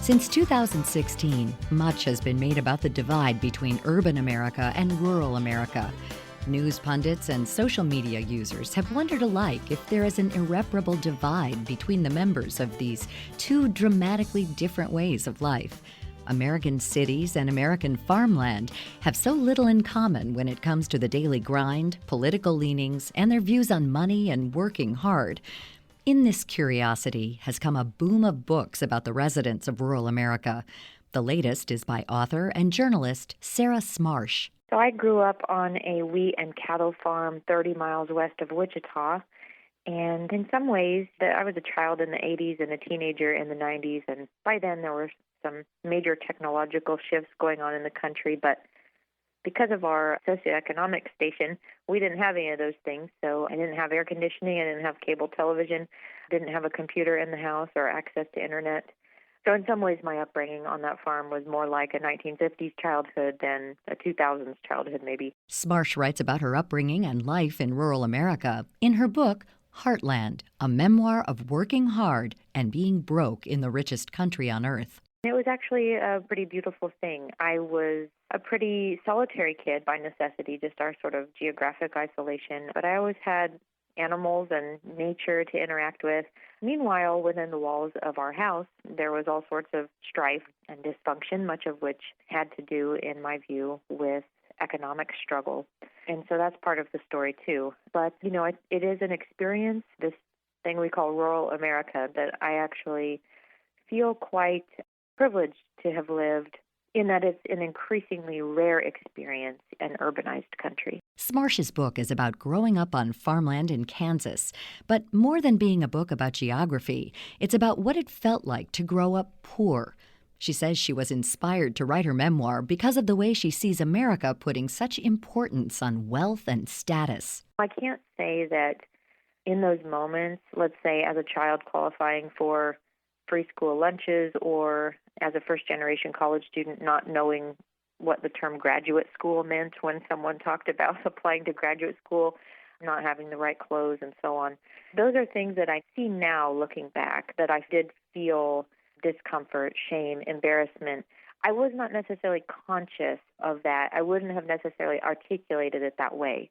Since 2016, much has been made about the divide between urban America and rural America. News pundits and social media users have wondered alike if there is an irreparable divide between the members of these two dramatically different ways of life. American cities and American farmland have so little in common when it comes to the daily grind, political leanings, and their views on money and working hard. In this curiosity has come a boom of books about the residents of rural America. The latest is by author and journalist Sarah Smarsh. So I grew up on a wheat and cattle farm 30 miles west of Wichita. And in some ways, I was a child in the 80s and a teenager in the 90s. And by then, there were some major technological shifts going on in the country. But because of our socioeconomic station, we didn't have any of those things. So I didn't have air conditioning, I didn't have cable television, didn't have a computer in the house or access to internet. So in some ways, my upbringing on that farm was more like a 1950s childhood than a 2000s childhood, maybe. Smarsh writes about her upbringing and life in rural America in her book, Heartland, a memoir of working hard and being broke in the richest country on earth. It was actually a pretty beautiful thing. I was a pretty solitary kid by necessity, just our sort of geographic isolation, but I always had animals and nature to interact with. Meanwhile, within the walls of our house, there was all sorts of strife and dysfunction, much of which had to do, in my view, with economic struggle. And so that's part of the story, too. But, it is an experience, this thing we call rural America, that I actually feel quite privileged to have lived in that it's an increasingly rare experience in urbanized country. Smarsh's book is about growing up on farmland in Kansas. But more than being a book about geography, it's about what it felt like to grow up poor. She says she was inspired to write her memoir because of the way she sees America putting such importance on wealth and status. I can't say that in those moments, let's say as a child qualifying for free school lunches or as a first-generation college student not knowing what the term graduate school meant when someone talked about applying to graduate school, not having the right clothes and so on. Those are things that I see now looking back, that I did feel discomfort, shame, embarrassment. I was not necessarily conscious of that. I wouldn't have necessarily articulated it that way.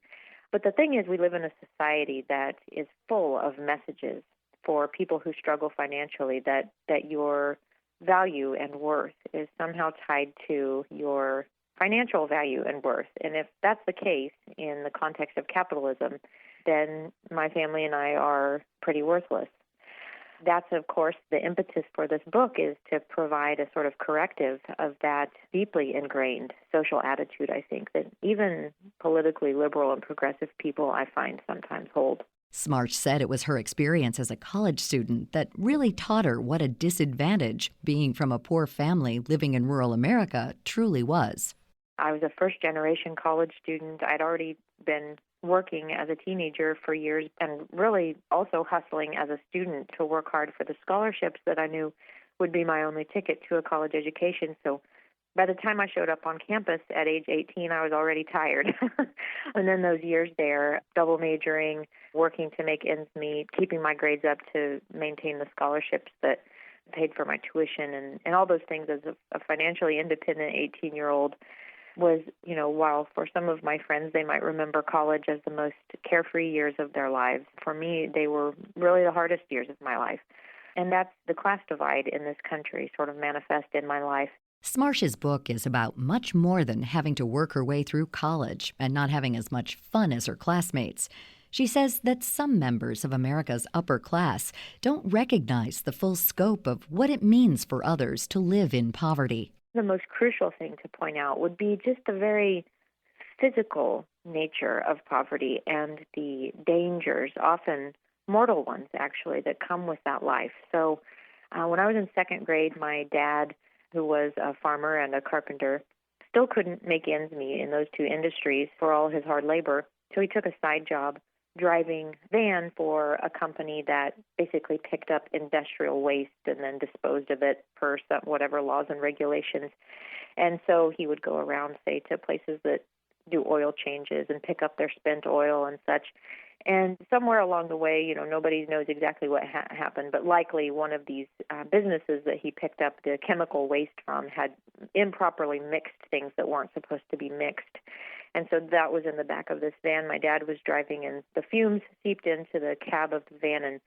But the thing is, we live in a society that is full of messages for people who struggle financially, that your value and worth is somehow tied to your financial value and worth. And if that's the case in the context of capitalism, then my family and I are pretty worthless. That's, of course, the impetus for this book, is to provide a sort of corrective of that deeply ingrained social attitude, I think, that even politically liberal and progressive people, I find, sometimes hold. Smarsh said it was her experience as a college student that really taught her what a disadvantage being from a poor family living in rural America truly was. I was a first-generation college student. I'd already been working as a teenager for years and really also hustling as a student to work hard for the scholarships that I knew would be my only ticket to a college education. So by the time I showed up on campus at age 18, I was already tired. And then those years there, double majoring, working to make ends meet, keeping my grades up to maintain the scholarships that paid for my tuition and all those things as a financially independent 18-year-old was, while for some of my friends, they might remember college as the most carefree years of their lives. For me, they were really the hardest years of my life. And that's the class divide in this country sort of manifest in my life. Smarsh's book is about much more than having to work her way through college and not having as much fun as her classmates. She says that some members of America's upper class don't recognize the full scope of what it means for others to live in poverty. The most crucial thing to point out would be just the very physical nature of poverty and the dangers, often mortal ones actually, that come with that life. So when I was in second grade, my dad, who was a farmer and a carpenter, still couldn't make ends meet in those two industries for all his hard labor. So he took a side job driving van for a company that basically picked up industrial waste and then disposed of it per whatever laws and regulations. And so he would go around, say, to places that do oil changes and pick up their spent oil and such. And somewhere along the way, nobody knows exactly what happened, but likely one of these businesses that he picked up the chemical waste from had improperly mixed things that weren't supposed to be mixed. And so that was in the back of this van my dad was driving, and the fumes seeped into the cab of the van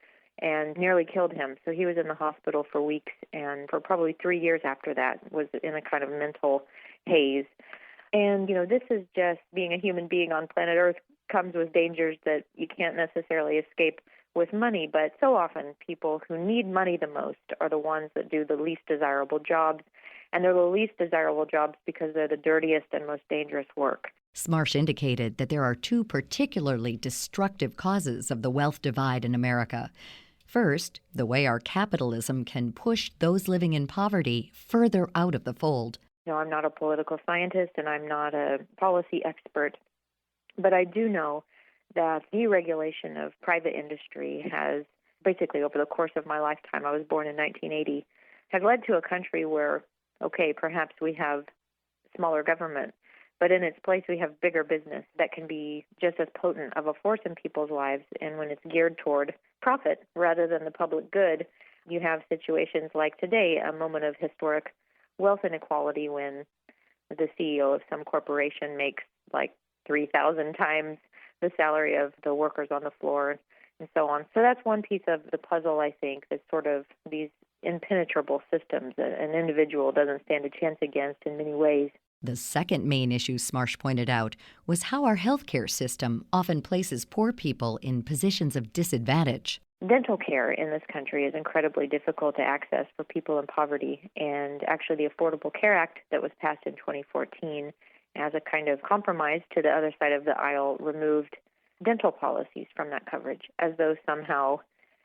and nearly killed him. So he was in the hospital for weeks, and for probably 3 years after that was in a kind of mental haze. And, this is just being a human being on planet Earth comes with dangers that you can't necessarily escape with money. But so often people who need money the most are the ones that do the least desirable jobs. And they're the least desirable jobs because they're the dirtiest and most dangerous work. Smarsh indicated that there are two particularly destructive causes of the wealth divide in America. First, the way our capitalism can push those living in poverty further out of the fold. I'm not a political scientist and I'm not a policy expert, but I do know that deregulation of private industry has basically over the course of my lifetime, I was born in 1980, has led to a country where, okay, perhaps we have smaller government, but in its place we have bigger business that can be just as potent of a force in people's lives. And when it's geared toward profit rather than the public good, you have situations like today, a moment of historic wealth inequality when the CEO of some corporation makes like 3,000 times the salary of the workers on the floor and so on. So that's one piece of the puzzle, I think, that's sort of these impenetrable systems that an individual doesn't stand a chance against in many ways. The second main issue Smarsh pointed out was how our healthcare system often places poor people in positions of disadvantage. Dental care in this country is incredibly difficult to access for people in poverty, and actually the Affordable Care Act that was passed in 2014 as a kind of compromise to the other side of the aisle removed dental policies from that coverage, as though somehow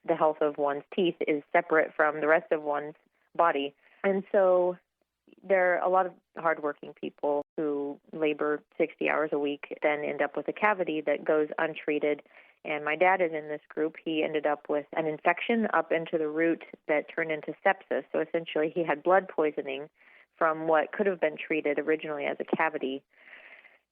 the health of one's teeth is separate from the rest of one's body. And so there are a lot of hardworking people who labor 60 hours a week, then end up with a cavity that goes untreated. And my dad is in this group. He ended up with an infection up into the root that turned into sepsis. So essentially he had blood poisoning from what could have been treated originally as a cavity.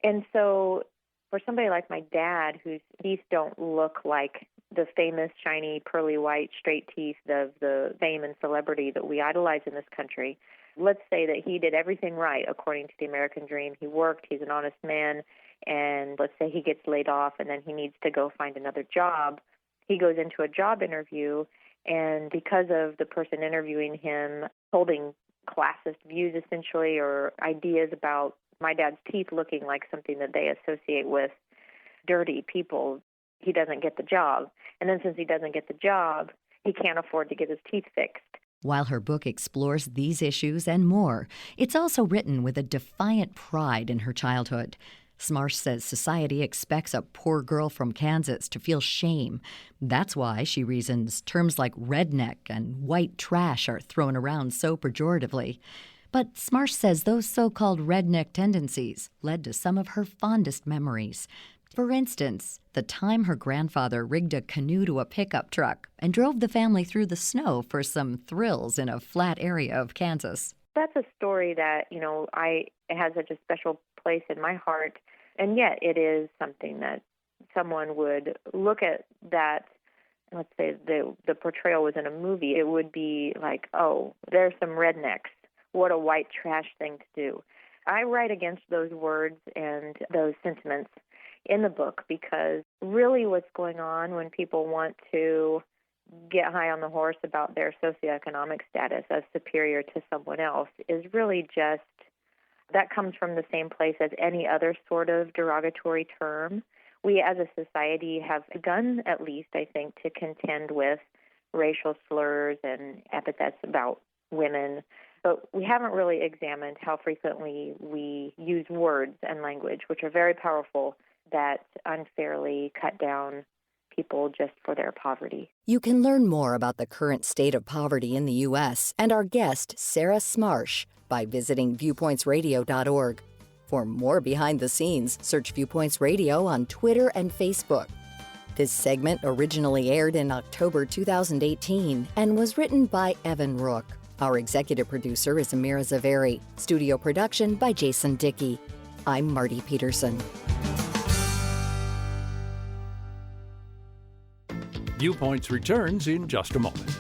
And so for somebody like my dad, whose teeth don't look like the famous, shiny, pearly white, straight teeth of the fame and celebrity that we idolize in this country, let's say that he did everything right according to the American dream. He worked, he's an honest man, and let's say he gets laid off and then he needs to go find another job. He goes into a job interview, and because of the person interviewing him holding classist views essentially, or ideas about my dad's teeth looking like something that they associate with dirty people, he doesn't get the job. And then since he doesn't get the job, he can't afford to get his teeth fixed. While her book explores these issues and more, it's also written with a defiant pride in her childhood. Smarsh says society expects a poor girl from Kansas to feel shame. That's why, she reasons, terms like redneck and white trash are thrown around so pejoratively. But Smarsh says those so-called redneck tendencies led to some of her fondest memories. For instance, the time her grandfather rigged a canoe to a pickup truck and drove the family through the snow for some thrills in a flat area of Kansas. That's a story that, it has such a special place in my heart, and yet it is something that someone would look at that, let's say the portrayal was in a movie, it would be like, oh, there's some rednecks. What a white trash thing to do. I write against those words and those sentiments in the book because really what's going on when people want to get high on the horse about their socioeconomic status as superior to someone else is really just, that comes from the same place as any other sort of derogatory term. We as a society have begun, at least, I think, to contend with racial slurs and epithets about women, but we haven't really examined how frequently we use words and language, which are very powerful, that unfairly cut down people just for their poverty. You can learn more about the current state of poverty in the U.S. and our guest, Sarah Smarsh, by visiting viewpointsradio.org. For more behind the scenes, search Viewpoints Radio on Twitter and Facebook. This segment originally aired in October 2018 and was written by Evan Rook. Our executive producer is Amira Zaveri. Studio production by Jason Dickey. I'm Marty Peterson. Viewpoints returns in just a moment.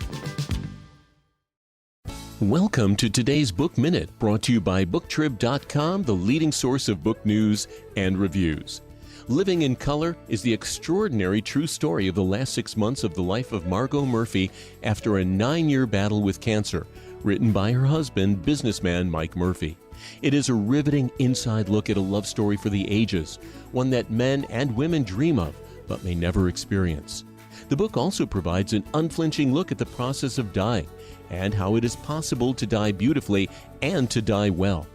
Welcome to today's Book Minute, brought to you by BookTrib.com, the leading source of book news and reviews. Living in Color is the extraordinary true story of the last 6 months of the life of Margot Murphy after a 9-year battle with cancer, written by her husband, businessman Mike Murphy. It is a riveting inside look at a love story for the ages, one that men and women dream of but may never experience. The book also provides an unflinching look at the process of dying and how it is possible to die beautifully and to die well.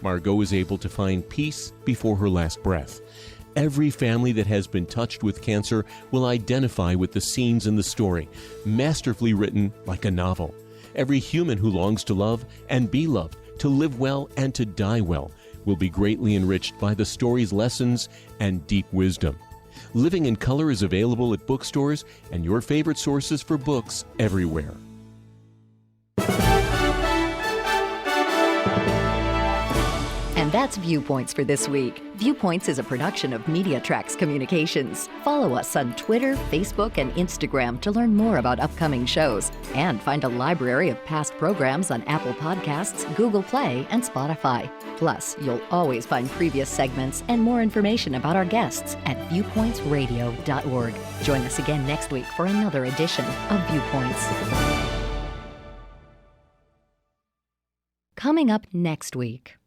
Margot is able to find peace before her last breath. Every family that has been touched with cancer will identify with the scenes in the story, masterfully written like a novel. Every human who longs to love and be loved, to live well and to die well, will be greatly enriched by the story's lessons and deep wisdom. Living in Color is available at bookstores and your favorite sources for books everywhere. And that's Viewpoints for this week. Viewpoints is a production of MediaTrax Communications. Follow us on Twitter, Facebook, and Instagram to learn more about upcoming shows and find a library of past programs on Apple Podcasts, Google Play, and Spotify. Plus, you'll always find previous segments and more information about our guests at viewpointsradio.org. Join us again next week for another edition of Viewpoints. Coming up next week.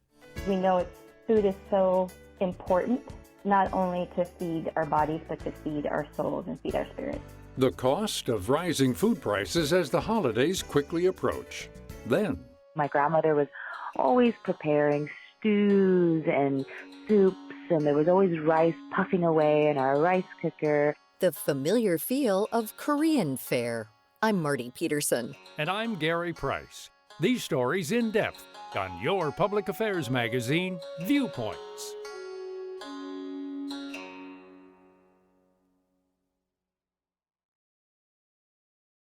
We know food is so important, not only to feed our bodies, but to feed our souls and feed our spirits. The cost of rising food prices as the holidays quickly approach. Then, my grandmother was always preparing stews and soups, and there was always rice puffing away in our rice cooker. The familiar feel of Korean fare. I'm Marty Peterson. and I'm Gary Price. These stories in depth on your public affairs magazine, Viewpoints.